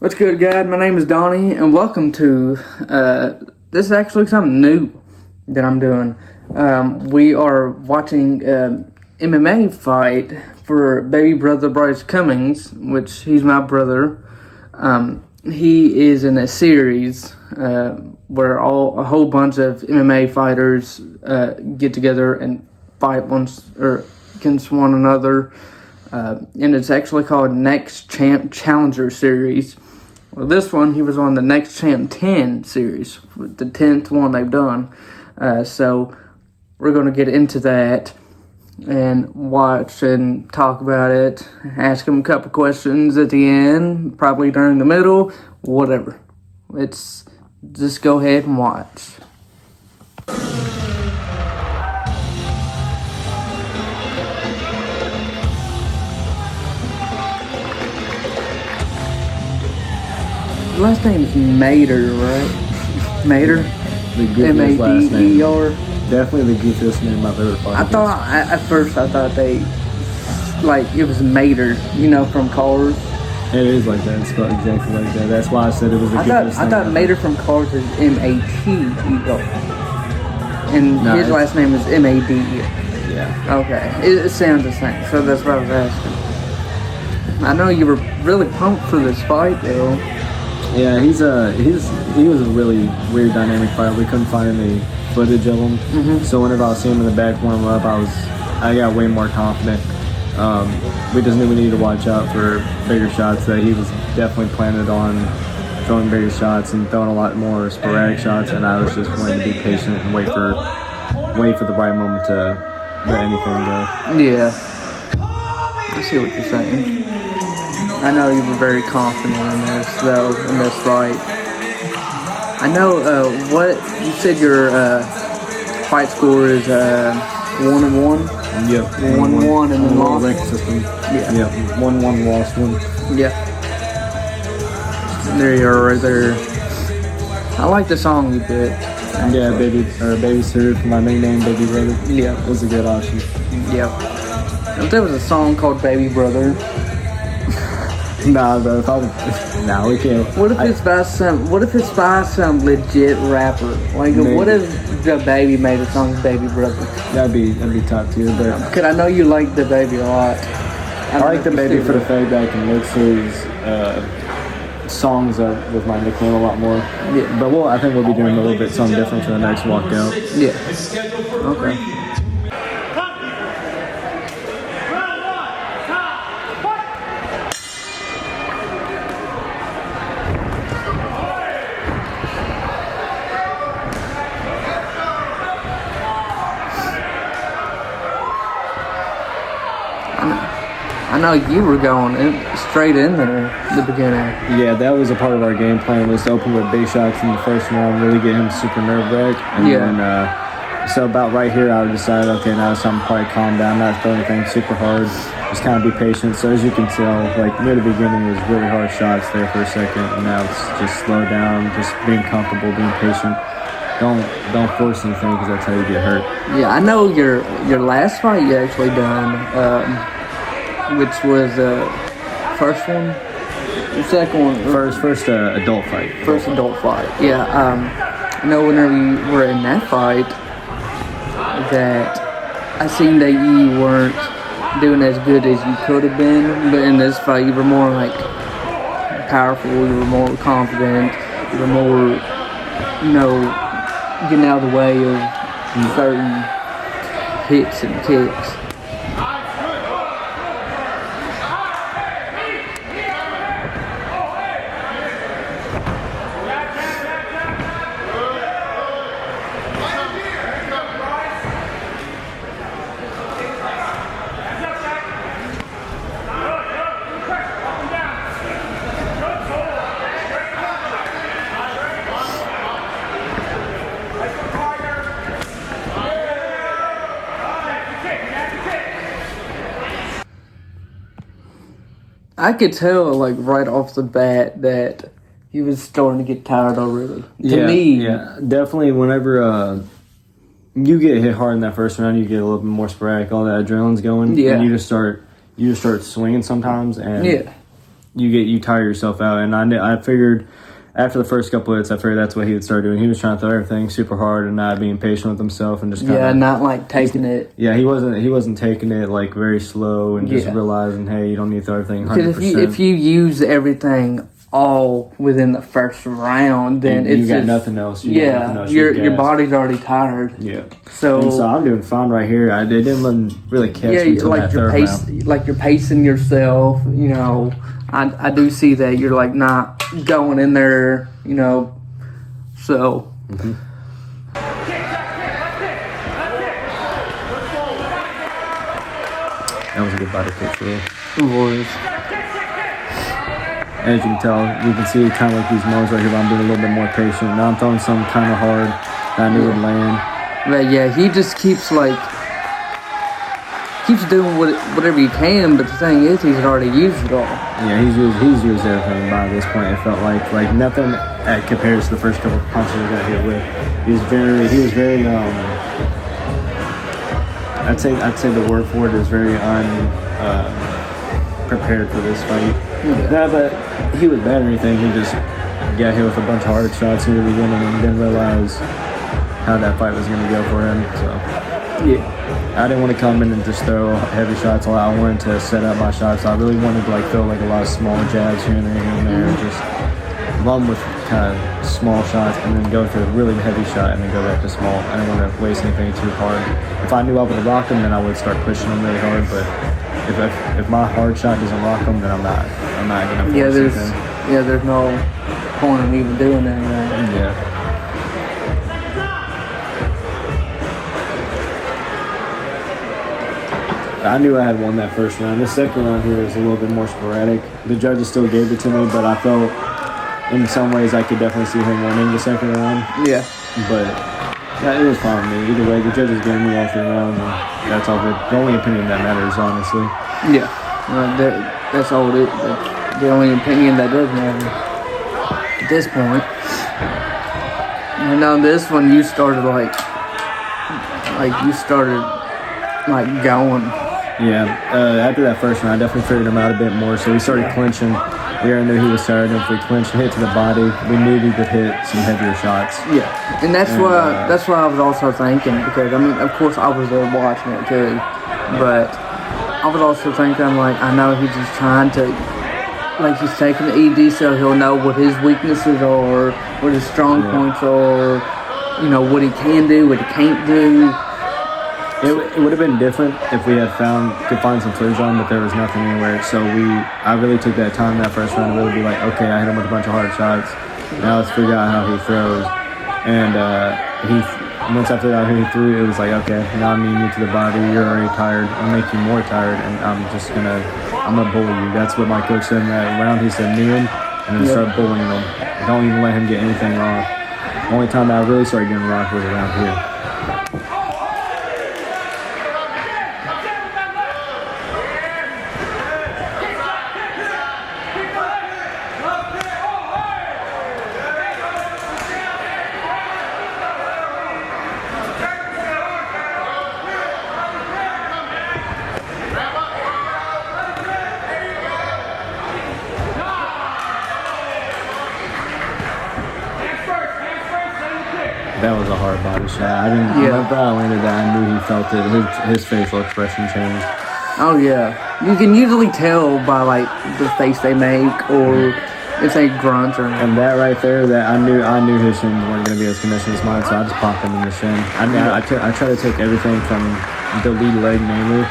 What's good, guys? My name is DONNiE, and welcome to, this is actually something new that I'm doing. We are watching MMA fight for baby brother Bryce Cummings, which he's my brother. He is in a series where a whole bunch of MMA fighters get together and fight against one another. And it's actually called Next Champ Challenger Series. Well, this one, he was on the Next Champ 10 series, the 10th one they've done. So we're going to get into that and watch and talk about it, ask him a couple questions at the end, probably during the middle, whatever. Let's just go ahead and watch. His last name is Mader, right? Mader? The goofiest last name. Mader. Definitely the goofiest name I've ever fought. At first I thought it was Mader, from Cars. It is like that. It's spelled exactly like that. That's why I said it was the goofiest I thought Mader from Cars is M-A-T-E-R. And his last name is M-A-D-E. Yeah. Okay. It sounds the same, so that's what I was asking. I know you were really pumped for this fight, though. Yeah, he was a really weird dynamic fighter. We couldn't find any footage of him. Mm-hmm. So whenever I was seeing him in the back warm up, I got way more confident. We just knew we needed to watch out for bigger shots, that he was definitely planted on throwing bigger shots and throwing a lot more sporadic shots, and I was just wanting to be patient and wait for the right moment to let anything go. Yeah. I see what you're saying. I know you were very confident in this fight. I know what you said your fight score is 1-1. Yep. 1-1 and then lost. Rank system. Yeah. Yep. 1-1 lost one. Yeah. There you are, right there. I like the song you did. Yeah, Babysitter for my nickname, Baby Brother. Yeah, it was a good option. Yep. If there was a song called Baby Brother. Nah, bro. Nah, we can't. What if it's by some legit rapper? Like, maybe. What if the Baby made a song Baby Brother? That'd be top tier. But because I know you like the Baby a lot. I like the Baby for the fact that I can mix his songs up with my nickname a lot more. Yeah. But I think we'll be doing a little bit something different for the next walkout. Yeah. Okay. I know you were going straight in there at the beginning. Yeah, that was a part of our game plan, was to open with big shots in the first round, really get him super nerve-wracked. And then, so about right here, I decided, okay, now it's time to probably calm down, not throw anything super hard, just kind of be patient. So as you can tell, like near the beginning, it was really hard shots there for a second, and now it's just slow down, just being comfortable, being patient. Don't force anything, because that's how you get hurt. Yeah, I know your last fight you actually done. Which was the first one? The second one? First adult fight. First adult fight, yeah. I know whenever you were in that fight, that I seen that you weren't doing as good as you could have been, but in this fight you were more like powerful, you were more confident, you were more, getting out of the way of certain hits and kicks. I could tell, like, right off the bat that he was starting to get tired already. To me. Yeah, definitely whenever you get hit hard in that first round, you get a little bit more sporadic, all that adrenaline's going. Yeah. And you just start swinging sometimes, and you tire yourself out. And I figured after the first couple hits, I figured that's what he would start doing. He was trying to throw everything super hard and not being patient with himself and just not like taking it. Yeah, he wasn't taking it like very slow and just realizing, hey, you don't need to throw everything 100%. Because if you use everything all within the first round, then you got nothing else. Your body's already tired. Yeah. So I'm doing fine right here. I didn't really catch me until like that you're third round. Like you're pacing yourself. You know, I do see that you're like not going in there. You know, so. Mm-hmm. That was a good body kick for you. It was. As you can tell, you can see kind of like these modes right here, but I'm being a little bit more patient. Now I'm throwing some kind of hard that I knew would land. But yeah, he just keeps doing whatever he can, but the thing is, he's already used it all. Yeah, he's used everything by this point. It felt like nothing compared to the first couple of punches I got hit with. He was very I'd say the word for it is very prepared for this fight. Yeah. Not that he was bad or anything. He just got hit with a bunch of hard shots in the beginning and didn't realize how that fight was going to go for him. So yeah, I didn't want to come in and just throw heavy shots. I wanted to set up my shots. I really wanted to throw a lot of small jabs here and there, just run with kind of small shots and then go for a really heavy shot and then go back to small. I didn't want to waste anything too hard. If I knew I would rock him, then I would start pushing him really hard. But if my hard shot doesn't rock him, then I'm not gonna force anything. There's no point in even doing anything. Yeah. I knew I had won that first round. The second round here is a little bit more sporadic. The judges still gave it to me, but I felt in some ways I could definitely see him winning the second round. Yeah. But it was fine with me. Either way, the judges gave me all 3 rounds, and that's all good. The only opinion that matters, honestly. Yeah. That's all it is. That's the only opinion that does matter at this point. And on this one, you started going. Yeah, after that first round, I definitely figured him out a bit more. So we started clinching. We already knew he was tired. If we clinched, hit to the body, we knew we could hit some heavier shots. Yeah, and that's why I was also thinking, because I mean, of course, I was there watching it too, but I was also thinking, I know he's just trying to, he's taking the ED so he'll know what his weaknesses are, what his strong points are, what he can do, what he can't do. It would have been different if we could find some footage on, but there was nothing anywhere. So I really took that time in that first round to really be like, okay, I hit him with a bunch of hard shots. Now let's figure out how he throws. And once I figured out who he threw, it was like, okay, now I'm meeting you to the body. You're already tired. I'll make you more tired, and I'm gonna bully you. That's what my coach said in that round. He said, knee him and then start bullying him. Don't even let him get anything off. The only time that I really started getting rocked was around here. That was a hard body shot. Whenever I landed that, I knew he felt it. His facial expression changed. Oh yeah, you can usually tell by the face they make or if they grunt or. And that right there, that I knew his shins weren't going to be as conditioned as mine, so I just popped him in the shin. I try to take everything from the lead leg mainly,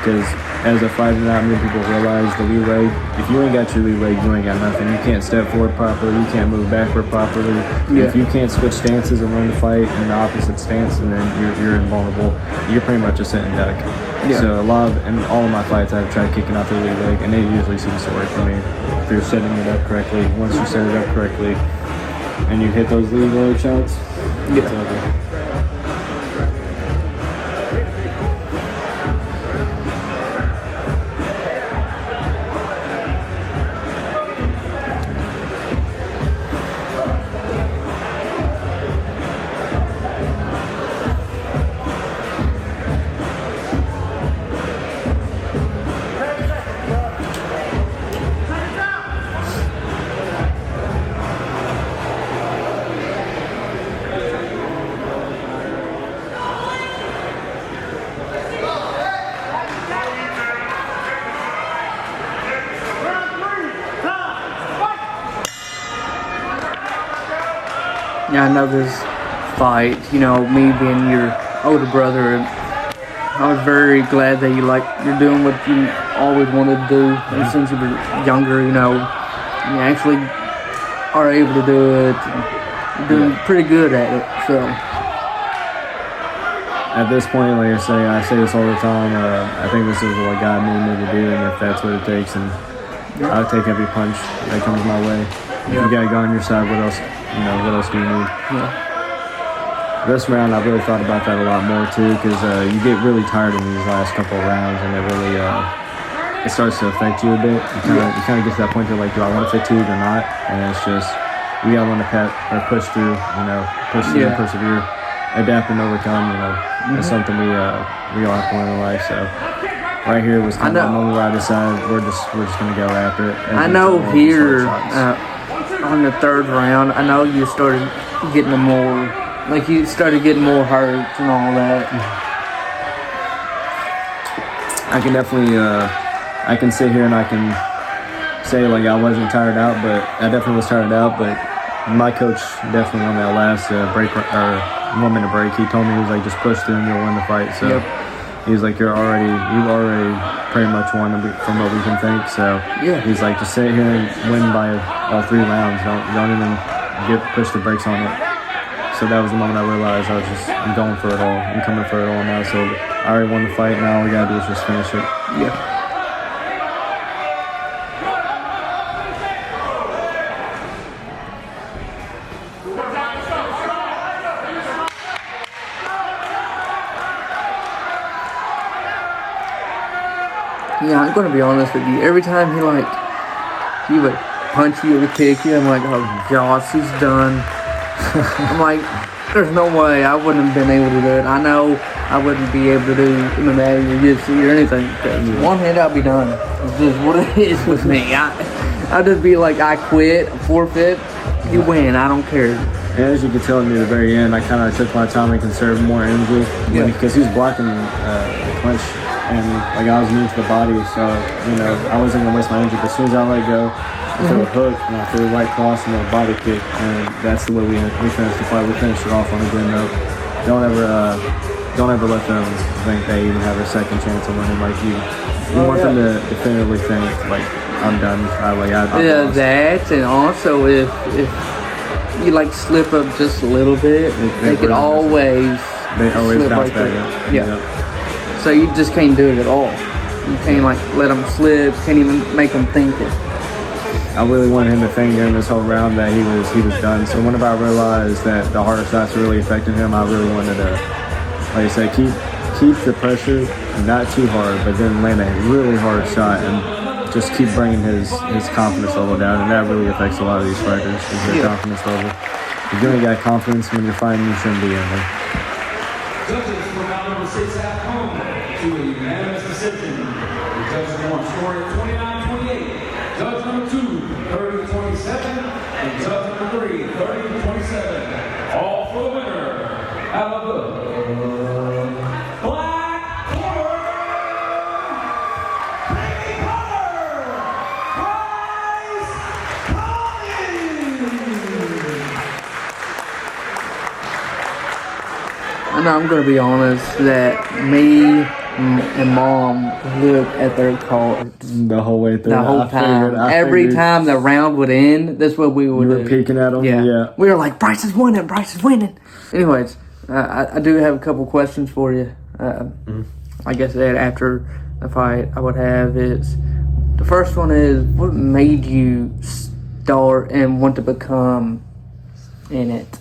because as a fighter, not many people realize the lead leg. If you ain't got your lead leg, you ain't got nothing. You can't step forward properly. You can't move backward properly. Yeah. If you can't switch stances and learn to fight in the opposite stance, and then you're invulnerable. You're pretty much a sitting duck. Yeah. So in all of my fights, I've tried kicking out the lead leg, and it usually seems to work for me. If you're setting it up correctly, once you set it up correctly, and you hit those lead leg shots, it's over. Yeah, I know this fight. You know, me being your older brother, I was very glad that you're doing what you always wanted to do since you were younger. You know, you actually are able to do it. You're doing pretty good at it. So at this point, like I say this all the time. I think this is what God needed me to do, and if that's what it takes, and I'll take every punch that comes my way. If you got a gun on your side, what else? What else do you need? This round, I really thought about that a lot more too, because you get really tired in these last couple of rounds, and it really it starts to affect you a bit. You kind of get to that point where like, do I want to fatigue or not? And it's just you gotta learn to push through. Push through, persevere, adapt, and overcome. It's something we all have to learn in life. So right here was kind of the moment where I decided we're just gonna go after it. I know here on the third round, I know you started getting more. Like, you started getting more hurt and all that. I can definitely, I can sit here and I can say, like, I wasn't tired out, but I definitely was tired out. But my coach definitely on that last break, or 1 minute break, he told me, he was like, just push through and you'll win the fight. So he was like, you've already pretty much won from what we can think. So he's like, just sit here and win by all 3 rounds. Don't even push the brakes on it. So that was the moment I realized I'm going for it all. I'm coming for it all now. So I already won the fight. Now all we gotta do is just finish it. Yeah, I'm gonna be honest with you. Every time he would punch you or kick you, I'm like, oh gosh, he's done. I'm like, there's no way I wouldn't have been able to do it. I know I wouldn't be able to do MMA or UFC or anything, because one hand I'll be done. It's just what it is with me. I'd just be like, I quit, forfeit, you win, I don't care. And as you could tell near the very end, I kind of took my time and conserved more energy because he was blocking the punch, and like I was new to the body, so I wasn't gonna waste my energy. But as soon as I let go, I threw a hook and I threw a right cross and a body kick, and that's the way we finished the fight. We finished it off on a good note. Don't ever let them think they even have a second chance of winning. Like you want them to definitively think like I'm done. I'm lost. That, and also if you slip up just a little bit, they could always bounce back. So you just can't do it at all. You can't let them slip. Can't even make them think it. I really wanted him to think during this whole round that he was done. So whenever I realized that the harder shots were really affecting him, I really wanted to, like I said, keep the pressure, not too hard, but then land a really hard shot and just keep bringing his confidence level down. And that really affects a lot of these fighters, is their confidence level. If you only got confidence when you're fighting, you shouldn't be in there. Judges from round number 6 at home to a unanimous decision. The judges want score at 29-28. Judge number 2, 30-27, and judge number 3, 30-27. All for the winner. Out of the black corner, taking color, Bryce Cummings. And I'm gonna be honest that me and Mom looked at their cards the whole way through. The whole time. Every time the round would end, that's what we would do. You were peeking at them? Yeah. We were like, Bryce is winning, Bryce is winning. Anyways, I do have a couple questions for you. I guess that after the fight I would have is, the first one is, what made you start and want to become in it?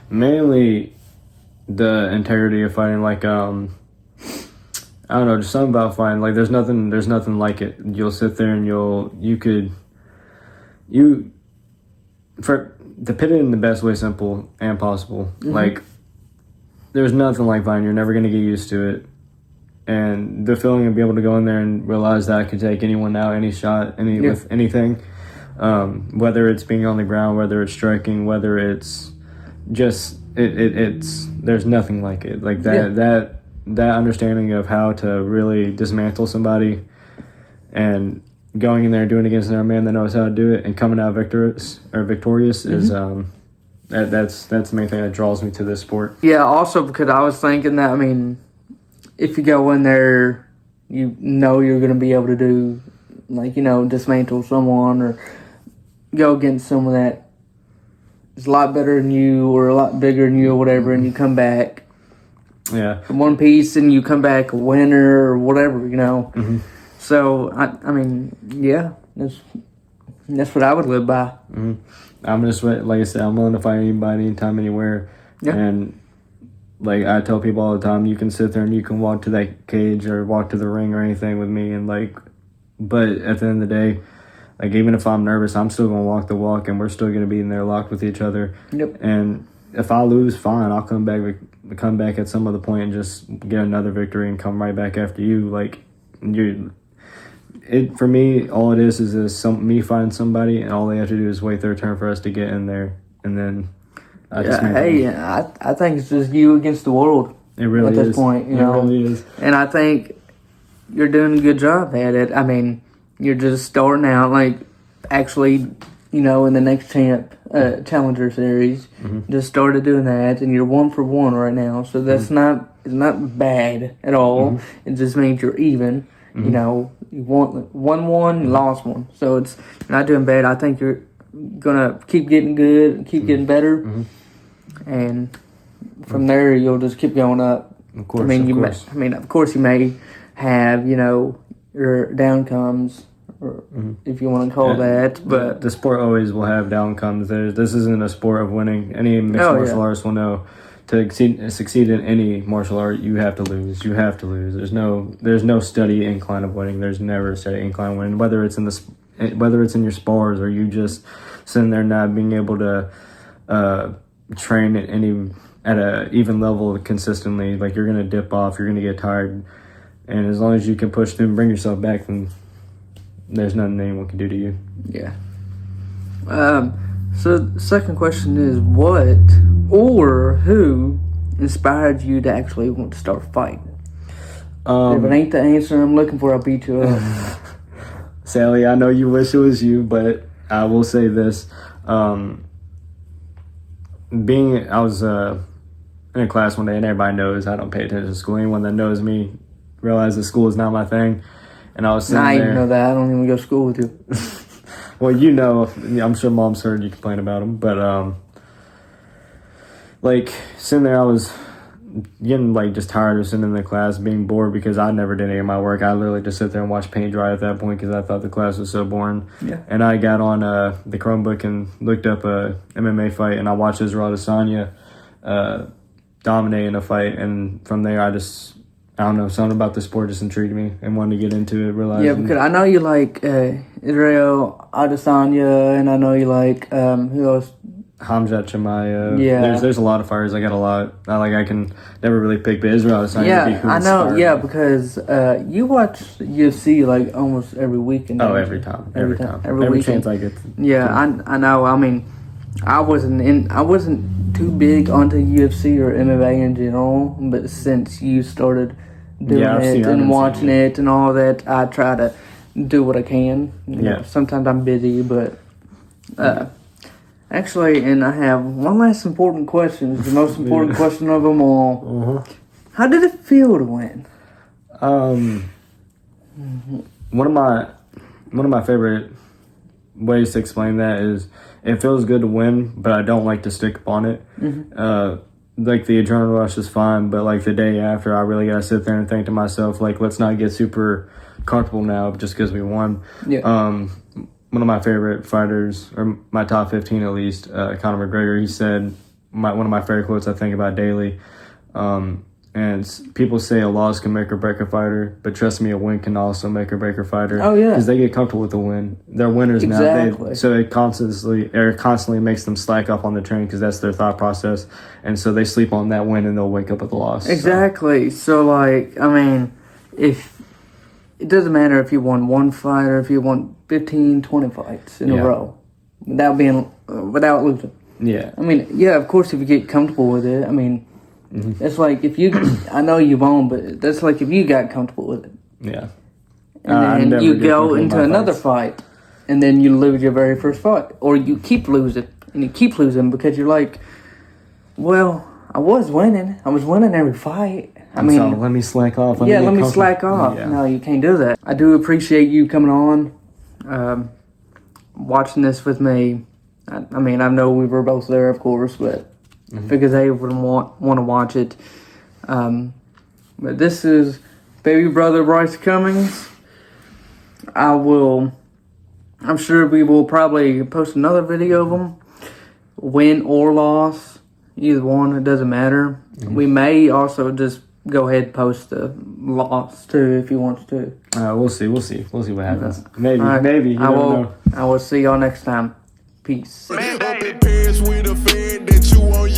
Mainly the integrity of fighting. Like I don't know, just something about fighting. Like there's nothing like it. You'll sit there and to put it in the best way, simple and possible. Like there's nothing like fighting. You're never gonna get used to it, and the feeling of being able to go in there and realize that I could take anyone out, any shot, with anything, whether it's being on the ground, whether it's striking, whether it's just it's there's nothing like it. Like that understanding of how to really dismantle somebody and going in there and doing it against another man that knows how to do it and coming out victorious is that's the main thing that draws me to this sport. Yeah, also because I was thinking that, I mean, if you go in there, you know you're going to be able to do, like, you know, dismantle someone or go against someone that is a lot better than you or a lot bigger than you or whatever, and you come back from one piece and you come back a winner or whatever, you know. Mm-hmm. So, I mean, yeah, that's what I would live by. Mm-hmm. I'm just, like I said, I'm willing to fight anybody, anytime, anywhere. Yeah. And like I tell people all the time, you can sit there and you can walk to that cage or walk to the ring or anything with me, and like, but at the end of the day, like, even if I'm nervous, I'm still gonna walk the walk, and we're still gonna be in there locked with each other. Yep. And if I lose, fine, I'll come back at some other point and just get another victory and come right back after you. Like, for me, all it is me finding somebody, and all they have to do is wait their turn for us to get in there, and then I think it's just you against the world. It really at is. This point, you know. It really is. And I think you're doing a good job at it. I mean, you're just starting out, like, actually, you know, in the next Challenger Series, just started doing that, and you're 1 for 1 right now. So that's it's not bad at all. It just means you're even. You know, you won 1, you lost 1. So it's not doing bad. I think you're gonna keep getting good and keep getting better, and from there you'll just keep going up. Of course, of course you may have, you know, your down comes, or if you want to call that, but the sport always will have down comes. This isn't a sport of winning. Any mixed martial artist will know. To succeed in any martial art, you have to lose. You have to lose. There's no steady incline of winning. There's never a steady incline of winning. Whether it's in your spars or you just sitting there not being able to train at a even level consistently, like, you're gonna dip off. You're gonna get tired, and as long as you can push through and bring yourself back, then there's nothing anyone can do to you. Yeah. So the second question is, what or who inspired you to actually want to start fighting? If it ain't the answer I'm looking for, I'll beat you up. Sally, I know you wish it was you, but I will say this. I was in a class one day, and everybody knows I don't pay attention to school. Anyone that knows me realizes that school is not my thing. And I was sitting there. I even know that. I don't even go to school with you. Well, you know, I'm sure Mom's heard you complain about them, but like, sitting there, I was getting, like, just tired of sitting in the class, being bored, because I never did any of my work. I literally just sit there and watch paint dry at that point because I thought the class was so boring. Yeah. And I got on the Chromebook and looked up a MMA fight, and I watched Israel Adesanya dominate in a fight, and from there I don't know, something about the sport just intrigued me and wanted to get into it, Yeah, because I know you like Israel Adesanya, and I know you like, who else? Hamzat Chimaev. Yeah. There's a lot of fighters. I got a lot. I can never really pick, but Israel Adesanya Yeah, would be who I know. inspired Yeah, me. because you watch UFC like almost every weekend. Oh, every time. Every weekend. chance I get. Yeah, I know. I mean, I wasn't too big onto UFC or MMA in general, but since you started doing it and watching it and all that, I try to do what I can. You know, sometimes I'm busy, but actually, and I have one last important question. It's the most important question of them all. How did it feel to win? One of my favorite ways to explain that is, it feels good to win, but I don't like to stick up on it. Like, the adrenaline rush is fine, but like the day after, I really gotta sit there and think to myself, like, let's not get super comfortable now just because we won. Yeah. One of my favorite fighters, or my top 15 at least, Conor McGregor, he said one of my favorite quotes I think about daily. And people say a loss can make or break a fighter, but trust me, a win can also make or break a fighter. Oh, yeah. Because they get comfortable with the win. They're winners Exactly. now. So it constantly makes them slack off on the train, because that's their thought process. And so they sleep on that win, and they'll wake up with the loss. Exactly. So, like, I mean, if it doesn't matter if you won one fight or if you won 15, 20 fights in a row without losing. Yeah. I mean, yeah, of course, if you get comfortable with it, I mean, it's like if you, I know you've won, but that's like if you got comfortable with it. Yeah. and then you go confirm into my another fights. fight, and then you lose your very first fight, or you keep losing, and you keep losing because you're like, well, I was winning every fight. I mean, so let me slack off. let me slack off. Yeah. No, you can't do that. I do appreciate you coming on, watching this with me. I mean, I know we were both there, of course, but I figured they would want to watch it. But this is baby brother Bryce Cummings. I'm sure we will probably post another video of him, win or loss, either one, it doesn't matter. We may also just go ahead and post the loss too if he wants to. We'll see what happens. Maybe, All right. maybe. You never know. I will see y'all next time. Peace. Man, up in Paris with a fan that you on